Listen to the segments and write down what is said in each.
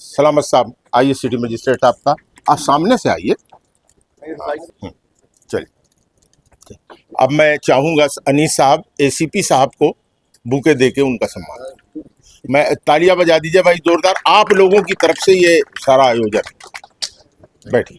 सलामत साहब, आइए सिटी मजिस्ट्रेट आपका। आप सामने से आइए। चलिए, अब मैं चाहूँगा अनीस साहब, एसीपी साहब को बुके दे के उनका सम्मान। मैं तालियां बजा दीजिए भाई जोरदार, आप लोगों की तरफ से ये सारा आयोजन। बैठिए।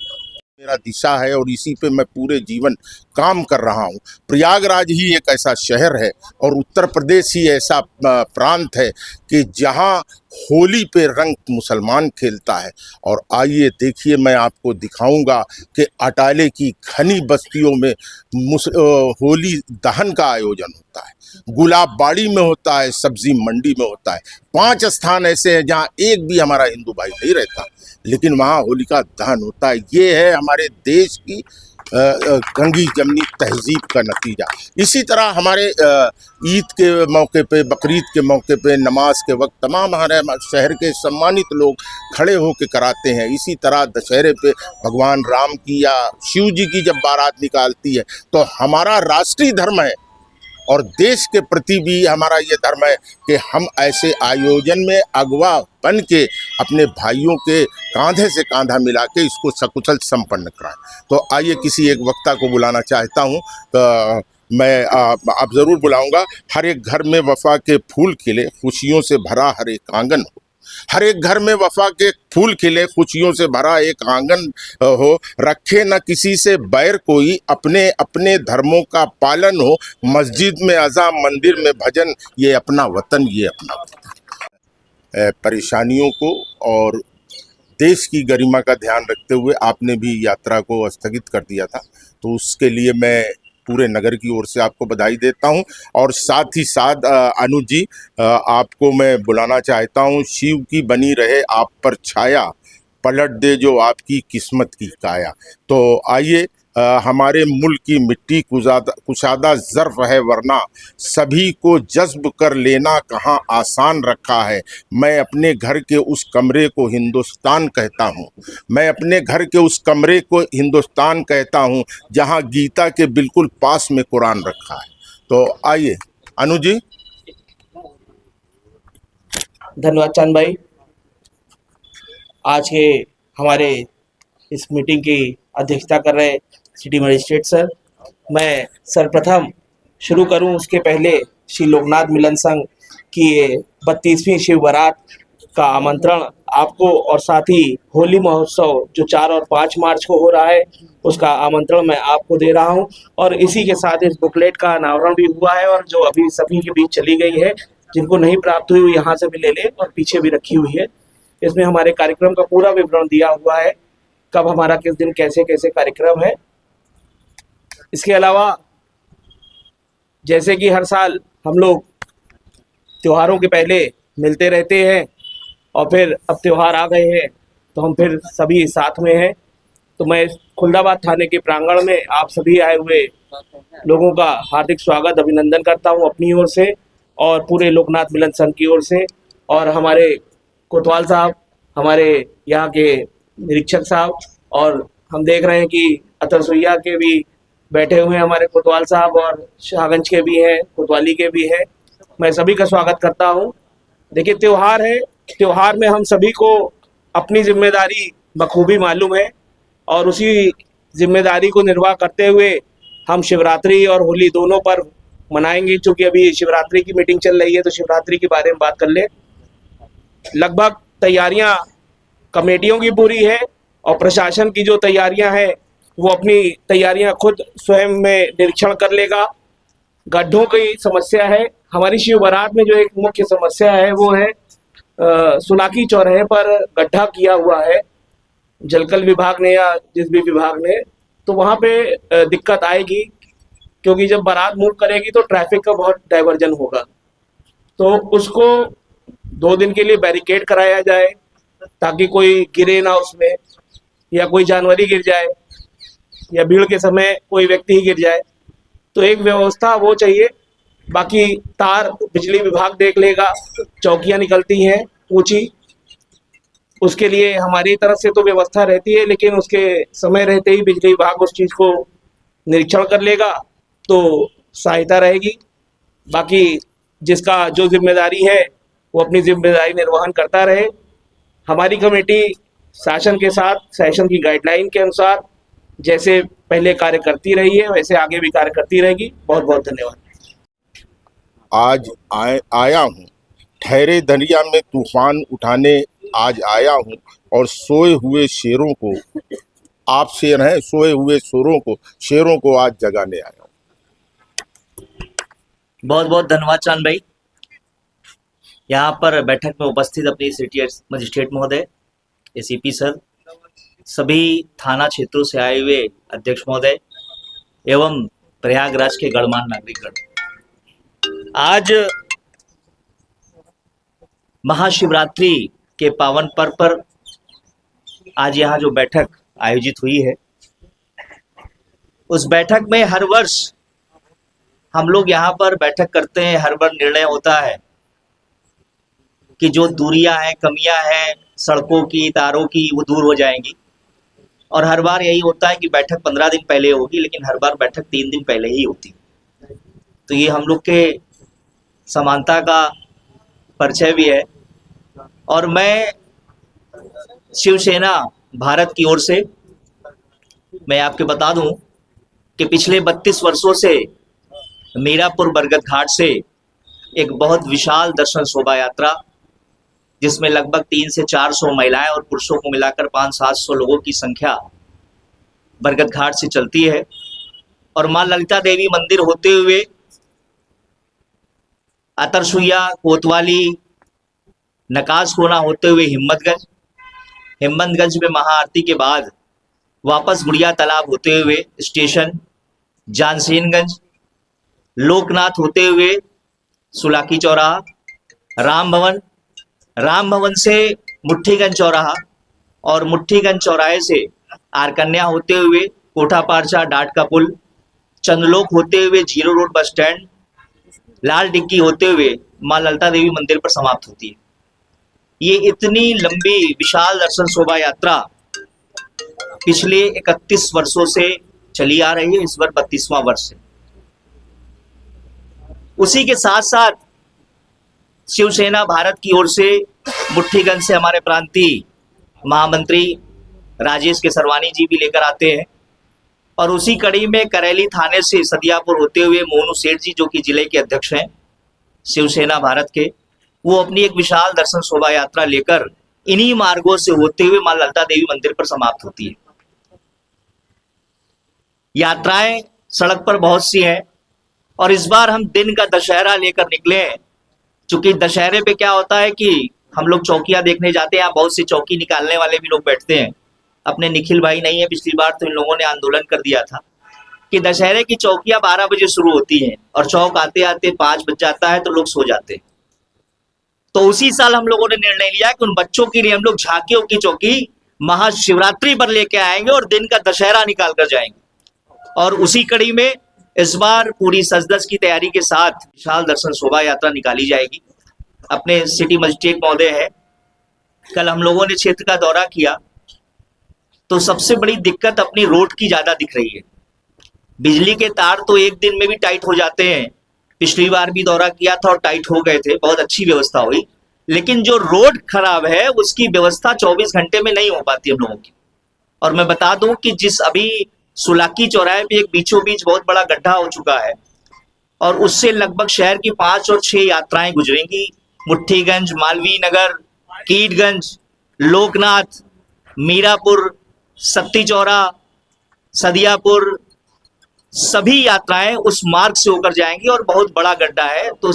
मेरा दिशा है और इसी पे मैं पूरे जीवन काम कर रहा हूँ। प्रयागराज ही एक ऐसा शहर है और उत्तर प्रदेश ही ऐसा प्रांत है कि जहाँ होली पे रंग मुसलमान खेलता है। और आइए देखिए, मैं आपको दिखाऊंगा कि अटाले की घनी बस्तियों में होली दहन का आयोजन होता है, गुलाब बाड़ी में होता है, सब्जी मंडी में होता है। 5 स्थान ऐसे हैं जहाँ एक भी हमारा हिंदू भाई नहीं रहता, लेकिन वहाँ होलिका दहन होता है। ये है हमारे देश की गंगी जमनी तहजीब का नतीजा। इसी तरह हमारे ईद के मौके पे, बकरीद के मौके पे, नमाज के वक्त तमाम हमारे शहर के सम्मानित लोग खड़े होकर कराते हैं। इसी तरह दशहरे पे भगवान राम की या शिव जी की जब बारात निकालती है तो हमारा राष्ट्रीय धर्म है और देश के प्रति भी हमारा ये धर्म है कि हम ऐसे आयोजन में अगवा बन के अपने भाइयों के कांधे से कांधा मिला के इसको सकुशल संपन्न कराएं। तो आइए किसी एक वक्ता को बुलाना चाहता हूँ। तो मैं आप ज़रूर बुलाऊंगा। हर एक घर में वफा के फूल खिले, खुशियों से भरा हर एक आंगन हो। हर एक घर में वफा के फूल खिले, खुशियों से भरा एक आंगन हो। रखे न किसी से बैर कोई, अपने अपने धर्मों का पालन हो। मस्जिद में अज़ा, मंदिर में भजन, ये अपना वतन, ये अपना वतन। परेशानियों को और देश की गरिमा का ध्यान रखते हुए आपने भी यात्रा को स्थगित कर दिया था, तो उसके लिए मैं पूरे नगर की ओर से आपको बधाई देता हूं। और साथ ही साथ अनुज जी, आपको मैं बुलाना चाहता हूं। शिव की बनी रहे आप पर छाया, पलट दे जो आपकी किस्मत की काया। तो आइए, हमारे मुल्क की मिट्टी कुशादा ज़र्फ़ है, वरना सभी को जज्ब कर लेना कहाँ आसान रखा है। मैं अपने घर के उस कमरे को हिंदुस्तान कहता हूँ, मैं अपने घर के उस कमरे को हिंदुस्तान कहता हूँ, जहाँ गीता के बिल्कुल पास में कुरान रखा है। तो आइए अनु जी। धन्यवाद चांद भाई। आज के हमारे इस मीटिंग की अध्यक्षता कर रहे सिटी मजिस्ट्रेट सर। मैं सर्वप्रथम शुरू करूं उसके पहले श्री लोकनाथ मिलन संघ की 32वीं शिव बारात का आमंत्रण आपको और साथ ही होली महोत्सव जो 4 और 5 मार्च को हो रहा है उसका आमंत्रण मैं आपको दे रहा हूं। और इसी के साथ इस बुकलेट का अनावरण भी हुआ है और जो अभी सभी के बीच चली गई है, जिनको नहीं प्राप्त हुई वो यहाँ से भी ले लें और पीछे भी रखी हुई है। इसमें हमारे कार्यक्रम का पूरा विवरण दिया हुआ है, कब हमारा किस दिन कैसे कैसे कार्यक्रम है। इसके अलावा जैसे कि हर साल हम लोग त्योहारों के पहले मिलते रहते हैं और फिर अब त्यौहार आ गए हैं तो हम फिर सभी साथ में हैं। तो मैं खुलदाबाद थाने के प्रांगण में आप सभी आए हुए लोगों का हार्दिक स्वागत अभिनंदन करता हूं अपनी ओर से और पूरे लोकनाथ मिलन संघ की ओर से। और हमारे कोतवाल साहब, हमारे यहाँ के निरीक्षक साहब, और हम देख रहे हैं कि अतरसुइया के भी बैठे हुए हैं हमारे कोतवाल साहब और शाहगंज के भी हैं, कोतवाली के भी हैं। मैं सभी का स्वागत करता हूं। देखिए, त्यौहार है, त्यौहार में हम सभी को अपनी जिम्मेदारी बखूबी मालूम है और उसी जिम्मेदारी को निर्वाह करते हुए हम शिवरात्रि और होली दोनों पर्व मनाएंगे। चूँकि अभी शिवरात्रि की मीटिंग चल रही है तो शिवरात्रि के बारे में बात कर ले। लगभग तैयारियां कमेटियों की पूरी है और प्रशासन की जो तैयारियां हैं वो अपनी तैयारियां खुद स्वयं में निरीक्षण कर लेगा। गड्ढों की समस्या है हमारी शिव बारात में, जो एक मुख्य समस्या है वो है सुलाकी चौराहे पर गड्ढा किया हुआ है जलकल विभाग ने या जिस भी विभाग ने, तो वहाँ पे दिक्कत आएगी क्योंकि जब बारात मूव करेगी तो ट्रैफिक का बहुत डाइवर्जन होगा। तो उसको 2 दिन के लिए बैरिकेड कराया जाए ताकि कोई गिरे ना उसमें, या कोई जानवर ही गिर जाए या भीड़ के समय कोई व्यक्ति ही गिर जाए, तो एक व्यवस्था वो चाहिए। बाकी तार बिजली विभाग देख लेगा, चौकियां निकलती हैं ऊंची, उसके लिए हमारी तरफ से तो व्यवस्था रहती है, लेकिन उसके समय रहते ही बिजली विभाग उस चीज़ को निरीक्षण कर लेगा तो सहायता रहेगी। बाकी जिसका जो जिम्मेदारी है वो अपनी जिम्मेदारी निर्वहन करता रहे। हमारी कमेटी शासन के साथ शासन की गाइडलाइन के अनुसार जैसे पहले कार्य करती रही है वैसे आगे भी कार्य करती रहेगी। बहुत बहुत धन्यवाद। आज आया हूँ, ठहरे दरिया में तूफान उठाने आज आया हूँ, और सोए हुए शेरों को, आप शेर हैं, सोए हुए शेरों को आज जगाने आया हूँ। बहुत बहुत धन्यवाद चांद भाई। यहाँ पर बैठक में उपस्थित अपनी सिटी मजिस्ट्रेट महोदय, एसीपी सर, सभी थाना क्षेत्रों से आए हुए अध्यक्ष महोदय एवं प्रयागराज के गणमान्य नागरिकगण, आज महाशिवरात्रि के पावन पर्व पर आज यहाँ जो बैठक आयोजित हुई है, उस बैठक में हर वर्ष हम लोग यहाँ पर बैठक करते हैं। हर बार निर्णय होता है कि जो दूरियां हैं, कमियां हैं सड़कों की, तारों की, वो दूर हो जाएंगी। और हर बार यही होता है कि बैठक 15 दिन पहले होगी, लेकिन हर बार बैठक 3 दिन पहले ही होती है। तो ये हम लोग के समानता का परिचय भी है। और मैं शिवसेना भारत की ओर से मैं आपके बता दूं कि पिछले 32 वर्षों से मीरापुर बरगद घाट से एक बहुत विशाल दर्शन शोभा यात्रा, जिसमें लगभग 300 से 400 महिलाएं और पुरुषों को मिलाकर 500-700 लोगों की संख्या बरगद घाट से चलती है। और मां ललिता देवी मंदिर होते हुए अतरसुइया, कोतवाली, नकासकोना होते हुए हिम्मतगंज में महाआरती के बाद वापस गुड़िया तालाब होते हुए स्टेशन जानसेनगंज, लोकनाथ होते हुए सुलाकी चौराहा, राम भवन से मुट्ठीगंज चौराहा, और मुट्ठीगंज चौराहे से आरकन्या होते हुए कोठा पारचा डाट का पुल, चंदलोक होते हुए जीरो रोड बस स्टैंड, लाल डिग्गी होते हुए मां ललिता देवी मंदिर पर समाप्त होती है। ये इतनी लंबी विशाल दर्शन शोभा यात्रा पिछले 31 वर्षों से चली आ रही है, इस बार 32वां वर्ष है। उसी के साथ साथ शिवसेना भारत की ओर से मुट्ठीगंज से हमारे प्रांतीय महामंत्री राजेश केसरवानी जी भी लेकर आते हैं। और उसी कड़ी में करेली थाने से सदियापुर होते हुए मोनू सेठ जी, जो कि जिले के अध्यक्ष हैं शिवसेना भारत के, वो अपनी एक विशाल दर्शन शोभा यात्रा लेकर इन्हीं मार्गों से होते हुए मां ललिता देवी मंदिर पर समाप्त होती है। यात्राएं सड़क पर बहुत सी हैं, और इस बार हम दिन का दशहरा लेकर निकले हैं। चूंकि दशहरे पे क्या होता है कि हम लोग चौकियां देखने जाते हैं, बहुत सी चौकी निकालने वाले भी लोग बैठते हैं। अपने निखिल भाई नहीं है, पिछली बार तो इन लोगों ने आंदोलन कर दिया था कि दशहरे की चौकियां 12 बजे शुरू होती हैं और चौक आते आते 5 बज जाता है तो लोग सो जाते हैं। तो उसी साल हम लोगों ने निर्णय लिया कि उन बच्चों के लिए हम लोग झांकियों की चौकी महाशिवरात्रि पर लेके आएंगे और दिन का दशहरा निकाल कर जाएंगे। और उसी कड़ी में इस बार पूरी सजधज की तैयारी के साथ विशाल दर्शन शोभा यात्रा निकाली जाएगी। अपने सिटी मजिस्ट्रेट महोदय है, कल हम लोगों ने क्षेत्र का दौरा किया तो सबसे बड़ी दिक्कत अपनी रोड की ज्यादा दिख रही है। बिजली के तार तो एक दिन में भी टाइट हो जाते हैं, पिछली बार भी दौरा किया था और टाइट हो गए थे, बहुत अच्छी व्यवस्था हुई। लेकिन जो रोड खराब है उसकी व्यवस्था 24 घंटे में नहीं हो पाती हम लोगों की। और मैं बता दूं कि जिस अभी सुलाकी चौराहे पे एक बीचों बीच बहुत बड़ा गड्ढा हो चुका है और उससे लगभग शहर की 5 और 6 यात्राएं गुजरेंगी। मुट्ठीगंज, मालवीय नगर, कीटगंज, लोकनाथ, मीरापुर, सत्ती चौरा, सदियापुर, सभी यात्राएं उस मार्ग से होकर जाएंगी और बहुत बड़ा गड्ढा है। तो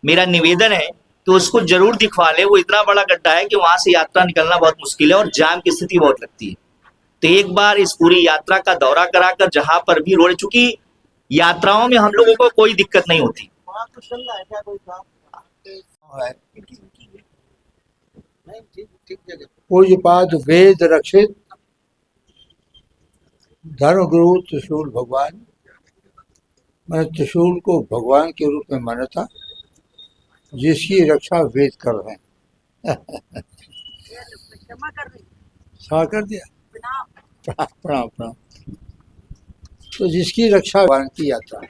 मेरा निवेदन है कि उसको जरूर दिखवा ले। वो इतना बड़ा गड्ढा है कि वहां से यात्रा निकलना बहुत मुश्किल है और जाम की स्थिति बहुत लगती है। तो एक बार इस पूरी यात्रा का दौरा कराकर जहां पर भी रोड, चूंकि यात्राओं में हम लोगों को कोई दिक्कत नहीं होती। पूज्यपाद वेद रक्षित धर्मगुरु त्रिशूल भगवान, मैंने त्रिशूल को भगवान के रूप में माना था, जिसकी रक्षा वेद कर रहे हैं। क्षमा कर दिया, प्रणाम प्रणाम। तो जिसकी रक्षा भगवान की यात्रा,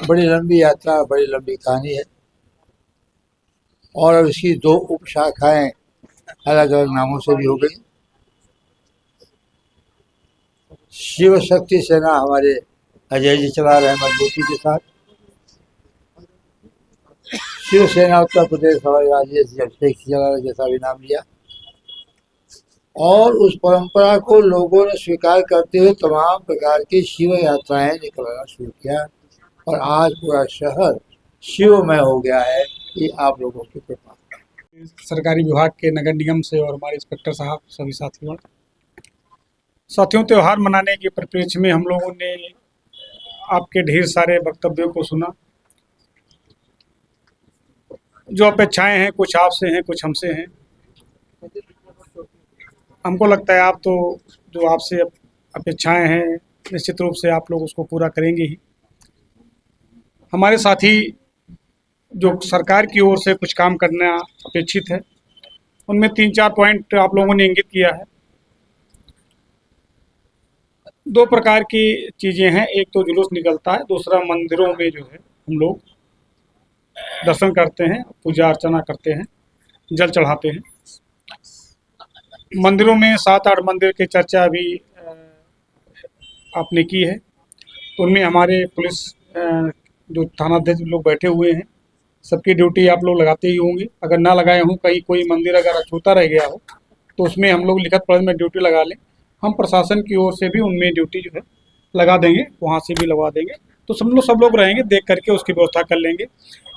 बड़ी लंबी यात्रा, बड़ी लंबी कहानी है। और अब इसकी 2 उपशाखाएं अलग अलग नामों से भी हो गई। शिव शक्ति सेना हमारे अजय जी चला रहे हैं मजबूती के साथ। शिवसेना उत्तर प्रदेश हमारे राजेश जी अभिषेक जी चला रहे, जैसा भी नाम लिया। और उस परंपरा को लोगों ने स्वीकार करते हुए तमाम प्रकार की शिव यात्राएं निकलना शुरू किया और आज पूरा शहर शिवमय हो गया है। ये आप लोगों की कृपा। सरकारी विभाग के नगर निगम से और हमारे इंस्पेक्टर साहब सभी साथियों त्यौहार मनाने के परिप्रेक्ष्य में हम लोगों ने आपके ढेर सारे वक्तव्यों को सुना। जो अपेक्षाएं हैं कुछ आपसे हैं कुछ हमसे हैं। हमको लगता है आप तो जो आपसे अपेक्षाएं हैं निश्चित रूप से आप लोग उसको पूरा करेंगे ही। हमारे साथी जो सरकार की ओर से कुछ काम करना अपेक्षित है उनमें 3-4 पॉइंट आप लोगों ने इंगित किया है। 2 प्रकार की चीज़ें हैं, एक तो जुलूस निकलता है, दूसरा मंदिरों में जो है हम लोग दर्शन करते हैं, पूजा अर्चना करते हैं, जल चढ़ाते हैं। मंदिरों में 7-8 मंदिर की चर्चा भी आपने की है। तो उनमें हमारे पुलिस जो थानाध्यक्ष लोग बैठे हुए हैं सबकी ड्यूटी आप लोग लगाते ही होंगे। अगर ना लगाए हों, कहीं कोई मंदिर अगर अछूता रह गया हो तो उसमें हम लोग लिखित पढ़ में ड्यूटी लगा लें। हम प्रशासन की ओर से भी उनमें ड्यूटी जो है लगा देंगे, वहाँ से भी लगवा देंगे। तो सब लोग रहेंगे, देख करके उसकी व्यवस्था कर लेंगे।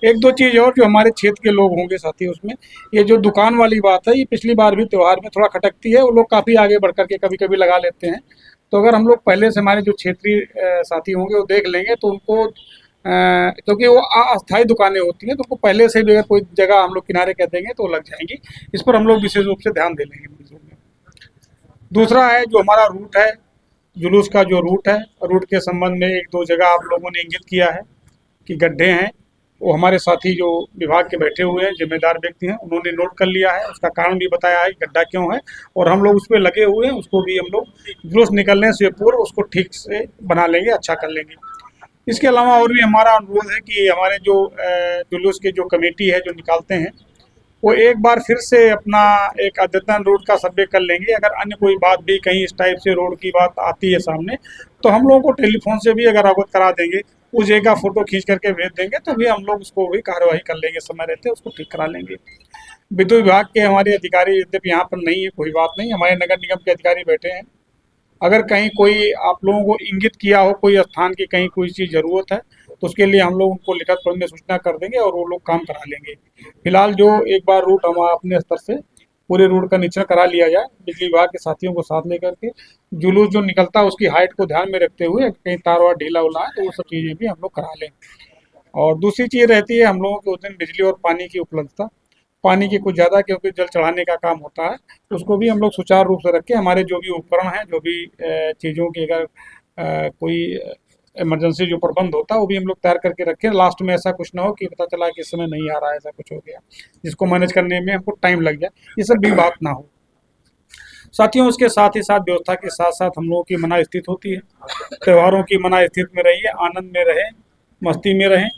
1-2 चीज़ और जो हमारे क्षेत्र के लोग होंगे साथी, उसमें ये जो दुकान वाली बात है, ये पिछली बार भी त्यौहार में थोड़ा खटकती है। वो लोग काफ़ी आगे बढ़ करके कभी कभी लगा लेते हैं। तो अगर हम लोग पहले से हमारे जो क्षेत्रीय साथी होंगे वो देख लेंगे तो उनको क्योंकि वो अस्थायी दुकानें होती हैं तो उनको पहले से भी अगर कोई जगह हम लोग किनारे कह देंगे तो लग जाएंगी। इस पर हम लोग विशेष रूप से ध्यान दे लेंगे। दूसरा है जो हमारा रूट है, जुलूस का जो रूट है, रूट के संबंध में 1-2 जगह आप लोगों ने इंगित किया है कि गड्ढे हैं। वो हमारे साथी जो विभाग के बैठे हुए हैं जिम्मेदार व्यक्ति हैं उन्होंने नोट कर लिया है, उसका कारण भी बताया है गड्ढा क्यों है, और हम लोग उस पर लगे हुए हैं। उसको भी हम लोग जुलूस निकलने से पूर्व उसको ठीक से बना लेंगे, अच्छा कर लेंगे। इसके अलावा और भी हमारा अनुरोध है कि हमारे जो जुलूस की जो कमेटी है जो निकालते हैं वो एक बार फिर से अपना एक अद्यतन रोड का सर्वे कर लेंगे। अगर अन्य कोई बात भी कहीं इस टाइप से रोड की बात आती है सामने तो हम लोगों को टेलीफोन से भी अगर अवगत करा देंगे, उस जगह फोटो खींच करके भेज देंगे तो भी हम लोग उसको भी कार्यवाही कर लेंगे, समय रहते उसको ठीक करा लेंगे। विद्युत विभाग के हमारे अधिकारी यद्यपि यहाँ पर नहीं है, कोई बात नहीं, हमारे नगर निगम के अधिकारी बैठे हैं। अगर कहीं कोई आप लोगों को इंगित किया हो कोई स्थान की कहीं कोई चीज़ ज़रूरत है तो उसके लिए हम लोग उनको लिखित रूप में सूचना कर देंगे और वो लोग काम करा लेंगे। फिलहाल जो एक बार रूट हम अपने स्तर से पूरे रूट का निरीक्षण करा लिया जाए, बिजली विभाग के साथियों को साथ लेकर के जुलूस जो निकलता है उसकी हाइट को ध्यान में रखते हुए कहीं तार वार ढीला उला है तो वो सब चीज़ें भी हम लोग करा लें। और दूसरी चीज़ रहती है हम लोगों के उस दिन बिजली और पानी की उपलब्धता, पानी की कुछ ज़्यादा क्योंकि जल चढ़ाने का काम होता है तो उसको भी हम लोग सुचारू रूप से रखें। हमारे जो भी उपकरण हैं, जो भी चीज़ों की अगर कोई इमरजेंसी जो प्रबंध होता है वो भी हम लोग तैयार करके रखें। लास्ट में ऐसा कुछ ना हो कि पता चला कि इस समय नहीं आ रहा है, ऐसा कुछ हो गया जिसको मैनेज करने में हमको टाइम लग जाए, ये सब भी बात ना हो। साथियों उसके साथ ही साथ व्यवस्था के साथ साथ हम लोगों की मना स्थित होती है। त्योहारों की मना स्थित में रहिए, आनंद में रहें, मस्ती में रहें।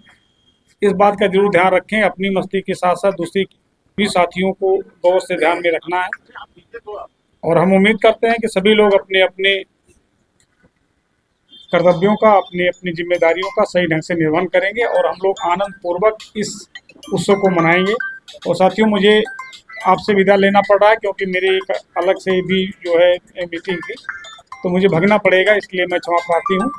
इस बात का जरूर ध्यान रखें, अपनी मस्ती के साथ साथ दूसरी भी साथियों को गौर से ध्यान में रखना है। और हम उम्मीद करते हैं कि सभी लोग अपने अपने कर्तव्यों का, अपनी अपनी जिम्मेदारियों का सही ढंग से निर्वहन करेंगे और हम लोग आनंद पूर्वक इस उत्सव को मनाएंगे। और साथियों मुझे आपसे विदा लेना पड़ रहा है क्योंकि मेरी एक अलग से भी जो है मीटिंग थी तो मुझे भागना पड़ेगा, इसलिए मैं क्षमा प्रार्थी हूँ।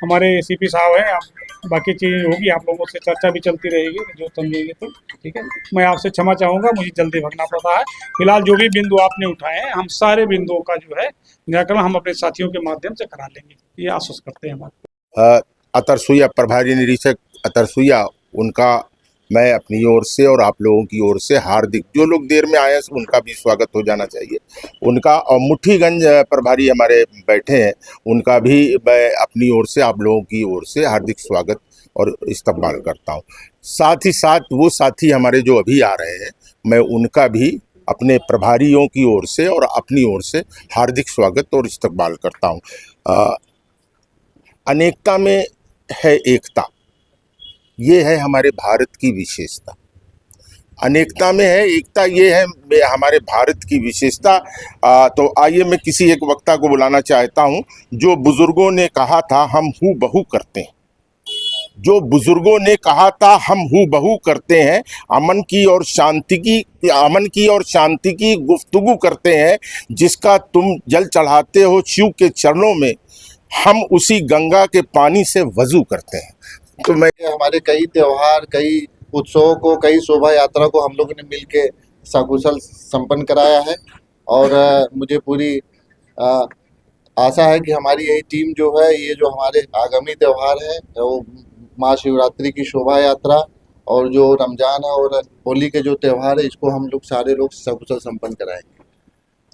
हमारे एसीपी साहब हैं, बाकी चीज़ें होगी, आप लोगों से चर्चा भी चलती रहेगी जो समझेंगे तो ठीक है। मैं आपसे क्षमा चाहूँगा, मुझे जल्दी भागना पड़ रहा है। फिलहाल जो भी बिंदु आपने उठाए हैं हम सारे बिंदुओं का जो है निराकरण हम अपने साथियों के माध्यम से करा लेंगे, ये आश्वस्त करते हैं हमारे। अतरसुइया प्रभारी निरीक्षक अतरसुइया, उनका मैं अपनी ओर से और आप लोगों की ओर से हार्दिक, जो लोग देर में आए हैं उनका भी स्वागत हो जाना चाहिए उनका, और मुठीगंज प्रभारी हमारे बैठे हैं उनका भी मैं अपनी ओर से आप लोगों की ओर से हार्दिक स्वागत और इस्तकबाल करता हूं। साथ ही साथ वो साथी हमारे जो अभी आ रहे हैं मैं उनका भी अपने प्रभारियों की ओर से और अपनी ओर से हार्दिक स्वागत और इस्तकबाल करता हूं। अनेकता में है एकता, ये है हमारे भारत की विशेषता। अनेकता में है, एकता ये है हमारे भारत की विशेषता। तो आइए मैं किसी एक वक्ता को बुलाना चाहता हूँ। जो बुजुर्गों ने कहा था हम हू बहू करते हैं, जो बुजुर्गों ने कहा था हम हू बहू करते हैं, अमन की और शांति की गुफ्तगू करते हैं। जिसका तुम जल चढ़ाते हो शिव के चरणों में, हम उसी गंगा के पानी से वजू करते हैं। तो मैं हमारे कई त्योहार, कई उत्सवों को, कई शोभा यात्रा को हम लोगों ने मिलके सकुशल संपन्न कराया है। और मुझे पूरी आशा है कि हमारी यही टीम जो है, ये जो हमारे आगामी त्योहार है वो महाशिवरात्रि की शोभा यात्रा और जो रमजान और होली के जो त्यौहार है, इसको हम लोग सारे लोग सकुशल संपन्न कराएंगे।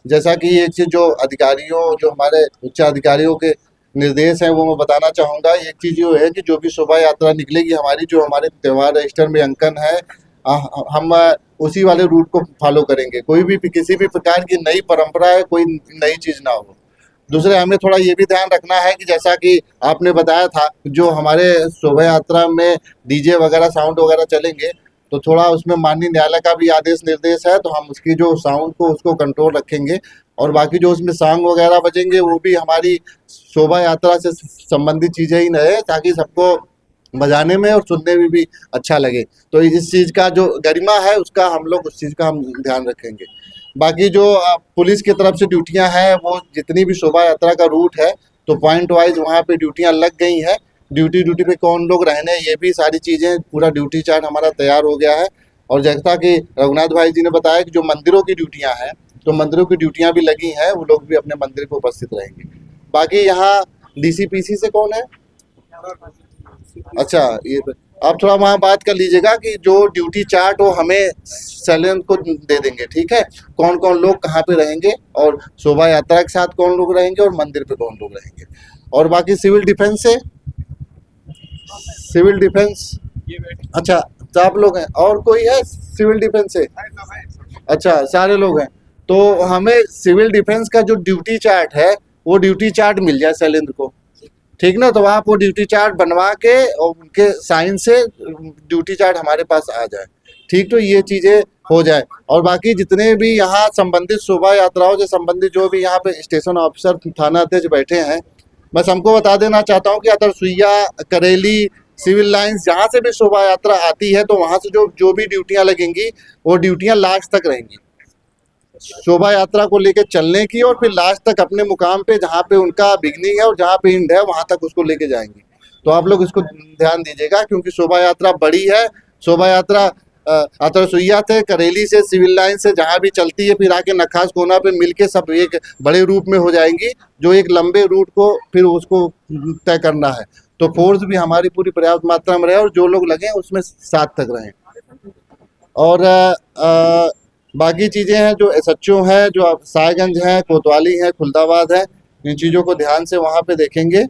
जैसा कि एक चीज़ जो अधिकारियों, जो हमारे उच्च अधिकारियों के निर्देश हैं, वो मैं बताना चाहूँगा। एक चीज़ ये है कि जो भी शोभा यात्रा निकलेगी हमारी, जो हमारे त्यौहार रजिस्टर में अंकन है, हम उसी वाले रूट को फॉलो करेंगे। कोई भी किसी भी प्रकार की नई परंपरा है, कोई नई चीज़ ना हो। दूसरे हमें थोड़ा ये भी ध्यान रखना है कि जैसा कि आपने बताया था, जो हमारे शोभा यात्रा में डीजे वगैरह, साउंड वगैरह चलेंगे, तो थोड़ा उसमें माननीय न्यायालय का भी आदेश निर्देश है, तो हम उसकी जो साउंड को उसको कंट्रोल रखेंगे। और बाकी जो उसमें सॉन्ग वगैरह बजेंगे वो भी हमारी शोभा यात्रा से संबंधित चीज़ें ही रहे, ताकि सबको बजाने में और सुनने में भी अच्छा लगे। तो इस चीज़ का जो गरिमा है उसका हम लोग, उस चीज़ का हम ध्यान रखेंगे। बाकी जो पुलिस की तरफ से ड्यूटियां हैं, वो जितनी भी शोभा यात्रा का रूट है, तो पॉइंट वाइज वहाँ पे ड्यूटियां लग गई हैं। ड्यूटी पे कौन लोग रहने, ये भी सारी चीज़ें, पूरा ड्यूटी चार्ट हमारा तैयार हो गया है। और जैसा कि रघुनाथ भाई जी ने बताया कि जो मंदिरों की ड्यूटियाँ हैं, तो मंदिरों की ड्यूटियाँ भी लगी हैं, वो लोग भी अपने मंदिर पर उपस्थित रहेंगे। बाकी यहाँ डीसीपीसी से कौन है? अच्छा, ये आप थोड़ा वहाँ बात कर लीजिएगा कि जो ड्यूटी चार्ट वो हमें सैलेंट को दे देंगे, ठीक है? कौन कौन लोग कहाँ पे रहेंगे और शोभा यात्रा के साथ कौन लोग रहेंगे और मंदिर पे कौन लोग रहेंगे। और बाकी सिविल डिफेंस से, सिविल डिफेंस, अच्छा तो आप लोग हैं, और कोई है सिविल डिफेंस से? अच्छा, सारे लोग हैं। तो हमें सिविल डिफेंस का जो ड्यूटी चार्ट है, वो ड्यूटी चार्ट मिल जाए शैलेंद्र को, ठीक ना? तो आप वो ड्यूटी चार्ट बनवा के और उनके साइन से ड्यूटी चार्ट हमारे पास आ जाए, ठीक? तो ये चीज़ें हो जाए। और बाकी जितने भी यहाँ संबंधित शोभा यात्राओं से संबंधित जो भी यहाँ पे स्टेशन ऑफिसर, थाना अध्यक्ष बैठे हैं, मैं सबको बता देना चाहता हूँ कि अतरसुइया, करेली, सिविल लाइंस, जहाँ से भी शोभा यात्रा आती है, तो वहाँ से जो भी ड्यूटियाँ लगेंगी, वो ड्यूटियाँ लास्ट तक रहेंगी, शोभा यात्रा को लेके चलने की, और फिर लास्ट तक अपने मुकाम पे जहाँ पे उनका बिगनिंग है और जहाँ पे एंड है, वहाँ तक उसको लेके जाएंगे। तो आप लोग इसको ध्यान दीजिएगा, क्योंकि शोभा यात्रा बड़ी है। शोभा यात्रा अतरसुइया से, करेली से, सिविल लाइन से जहाँ भी चलती है, फिर आके नखास कोना पे मिलके सब एक बड़े रूप में हो जाएंगी, जो एक लंबे रूट को फिर उसको तय करना है। तो फोर्स भी हमारी पूरी पर्याप्त मात्रा में रहे, और जो लोग लगे उसमें 7 तक रहें। और बाकी चीज़ें हैं, जो SHO हैं, जो सायगंज हैं, कोतवाली हैं, खुलदाबाद है, इन चीज़ों को ध्यान से वहाँ पे देखेंगे।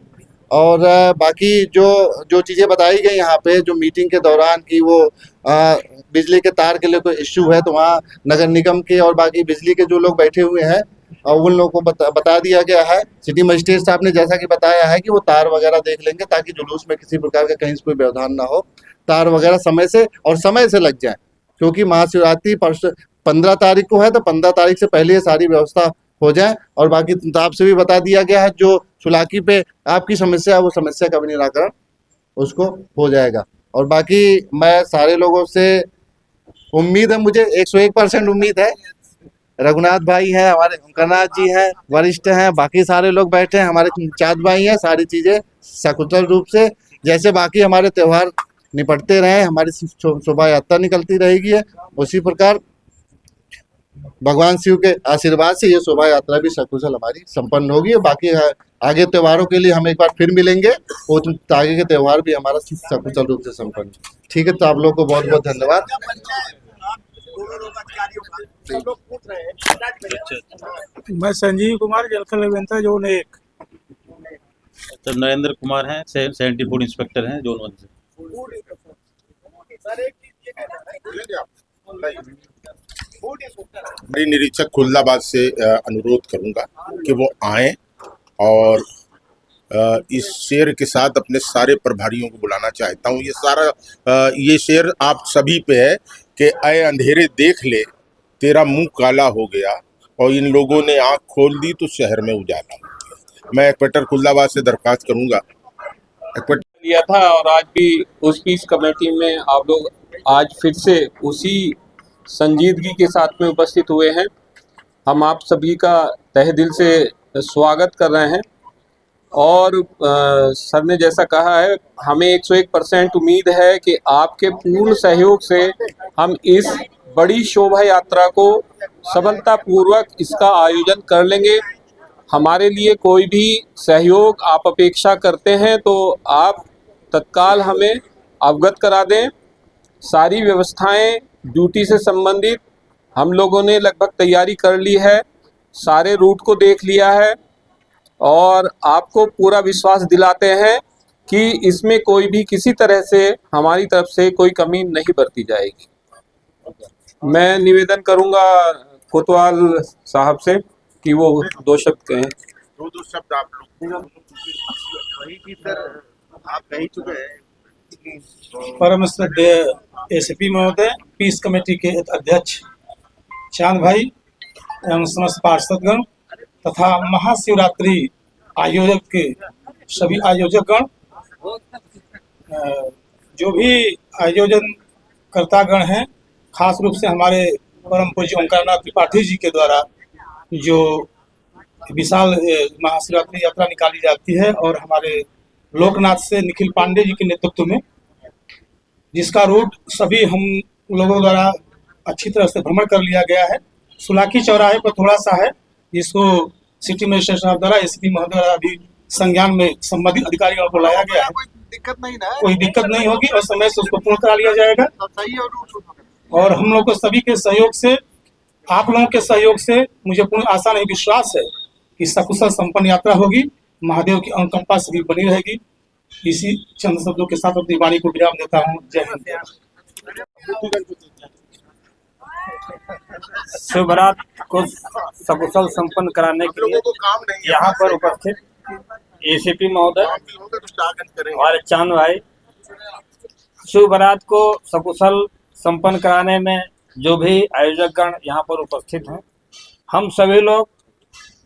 और बाकी जो चीज़ें बताई गई यहाँ पे, जो मीटिंग के दौरान कि वो बिजली के तार के लिए कोई इश्यू है, तो वहाँ नगर निगम के और बाकी बिजली के जो लोग बैठे हुए हैं, और उन लोगों को बता दिया गया है। सिटी मजिस्ट्रेट साहब ने जैसा कि बताया है कि वो तार वगैरह देख लेंगे, ताकि जुलूस में किसी प्रकार का कहीं से कोई व्यवधान ना हो, तार वगैरह समय से लग जाए। क्योंकि महाशिवरात्रि 15 तारीख को है, तो 15 तारीख से पहले ये सारी व्यवस्था हो जाए। और बाकी आपसे भी बता दिया गया है, जो सुलाकी पे आपकी समस्या है, वो समस्या का भी निराकरण उसको हो जाएगा। और बाकी मैं सारे लोगों से उम्मीद है, मुझे 101% उम्मीद है, रघुनाथ भाई हैं, हमारे ओंकारनाथ जी हैं, वरिष्ठ हैं, बाकी सारे लोग बैठे हैं, हमारे चाँद भाई हैं, सारी चीज़ें सकुशल रूप से जैसे बाकी हमारे त्यौहार निपटते रहे, हमारी शोभा यात्रा निकलती रहेगी है, उसी प्रकार भगवान शिव के आशीर्वाद से ये शोभा यात्रा भी सकुशल हमारी संपन्न होगी। बाकी आगे त्योहारों के लिए हम एक बार फिर मिलेंगे, और आगे के त्यौहार भी हमारा सकुशल रूप से संपन्न। ठीक है, तो आप लोग को बहुत बहुत धन्यवाद। मैं संजीव कुमार, जलखल अभियंता जोन 1। तो नरेंद्र कुमार हैं, सैनिटरी फूड इंस्पेक्टर हैं जोन 1 से। बड़ी निरीक्षक खुलदाबाद से अनुरोध करूंगा कि वो आएं और इस शेर के साथ अपने सारे प्रभारियों को बुलाना चाहता हूं। ये शेर आप सभी पे है कि अय अंधेरे देख ले तेरा मुंह काला हो गया, और इन लोगों ने आंख खोल दी तो शहर में उजाला हो गया। मैं एक्वेटर खुलदाबाद से दरख्वास्त करूंगा। लिया था और आज भी उस पीस कमेटी में आप लोग आज फिर से उसी संजीदगी के साथ में उपस्थित हुए हैं। हम आप सभी का तहे दिल से स्वागत कर रहे हैं और सर ने जैसा कहा है, हमें 101% उम्मीद है कि आपके पूर्ण सहयोग से हम इस बड़ी शोभा यात्रा को सफलतापूर्वक इसका आयोजन कर लेंगे। हमारे लिए कोई भी सहयोग आप अपेक्षा करते हैं तो आप तत्काल हमें अवगत करा दें। सारी व्यवस्थाएं ड्यूटी से संबंधित हम लोगों ने लगभग तैयारी कर ली है, सारे रूट को देख लिया है और आपको पूरा विश्वास दिलाते हैं कि इसमें कोई भी किसी तरह से हमारी तरफ से कोई कमी नहीं बरती जाएगी। मैं निवेदन करूंगा कोतवाल साहब से कि वो 2 शब्द कहें। दो शब्द आप लोग वही भी सर आप कह चुके हैं। परम श्रद्धेय एसीपी महोदय, पीस कमेटी के अध्यक्ष चांद भाई एवं समस्त पार्षदगण तथा महाशिवरात्रि आयोजक के सभी आयोजकगण, जो भी आयोजन कर्तागण हैं, खास रूप से हमारे परम पूज्य ओंकारनाथ त्रिपाठी जी के द्वारा जो विशाल महाशिवरात्रि यात्रा निकाली जाती है और हमारे लोकनाथ से निखिल पांडे जी के नेतृत्व में, जिसका रूट सभी हम लोगों द्वारा अच्छी तरह से भ्रमण कर लिया गया है। सुलाकी चौराहे पर थोड़ा सा है, जिसको सिटी मजिस्ट्रेट साहब द्वारा एसपी महोदय द्वारा अभी संज्ञान में संबंधित अधिकारियों को लाया गया है। कोई दिक्कत नहीं होगी और समय से उसको पूर्ण करा लिया जाएगा। और हम लोग को सभी के सहयोग से, आप लोगों के सहयोग से मुझे पूर्ण आशा नहीं विश्वास है कि सकुशल संपन्न यात्रा होगी, महादेव की अनुकंपा सभी बनी रहेगी। इसी चंद शब्दों के साथ अपनी वाणी को विराम देता हूँ। जय हिंद। शिवरात को सकुशल संपन्न कराने के लिए यहाँ पर उपस्थित एसीपी महोदय, हमारे चांद भाई, शिवरात को सकुशल संपन्न कराने में जो भी आयोजकगण यहाँ पर उपस्थित हैं, हम सभी लोग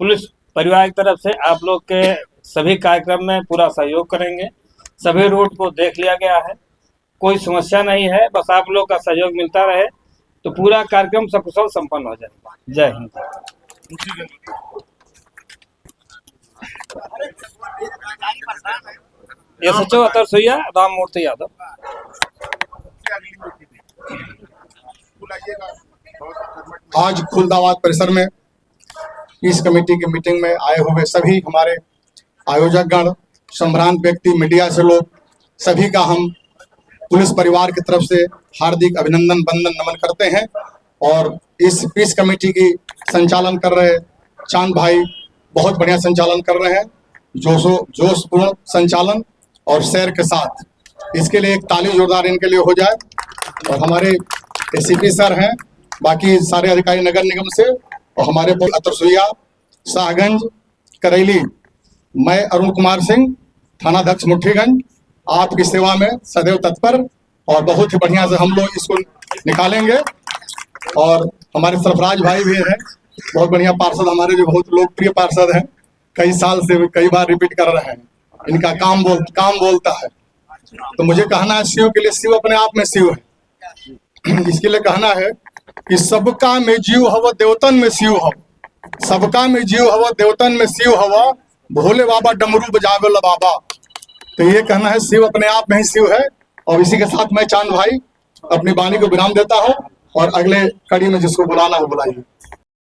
पुलिस परिवार की तरफ से आप लोग के सभी कार्यक्रम में पूरा सहयोग करेंगे। सभी रूट को देख लिया गया है, कोई समस्या नहीं है, बस आप लोग का सहयोग मिलता रहे तो पूरा कार्यक्रम सकुशल संपन्न हो जाएगा। जय हिंद। SHO अतर सुइया, राम मूर्ति यादव। आज खुलदाबाद परिसर में इस कमेटी की मीटिंग में आए हुए सभी हमारे आयोजकगण, संभ्रांत व्यक्ति, मीडिया से लोग, सभी का हम पुलिस परिवार की तरफ से हार्दिक अभिनंदन, वंदन, नमन करते हैं। और इस पीस कमेटी की संचालन कर रहे चांद भाई बहुत बढ़िया संचालन कर रहे हैं, जोशपूर्ण संचालन और सैर के साथ। इसके लिए एक ताली जोरदार इनके लिए हो जाए। और हमारे एसीपी सर हैं, बाकी सारे अधिकारी नगर निगम से, और हमारे अतरसुइया, शाहगंज, करैली, मैं अरुण कुमार सिंह, थानाध्यक्ष मुठ्ठीगंज, आपकी सेवा में सदैव तत्पर और बहुत ही बढ़िया से हम लोग इसको निकालेंगे। और हमारे सरफराज भाई भी हैं, बहुत बढ़िया पार्षद, हमारे जो बहुत लोकप्रिय पार्षद हैं, कई साल से कई बार रिपीट कर रहे हैं। इनका काम बोलता है। तो मुझे कहना है, शिव के लिए शिव अपने आप में शिव है। इसके लिए कहना है कि सबका में जीव हव देवतन में शिव हव, सबका में जीव हव देवतन में शिव हव, भोले बाबा डमरू बजावे ला बाबा। तो ये कहना है, शिव अपने आप में ही शिव है। और इसी के साथ मैं चांद भाई अपनी वाणी को विराम देता हूँ और अगले कड़ी में जिसको बुलाना हो बुलाइए।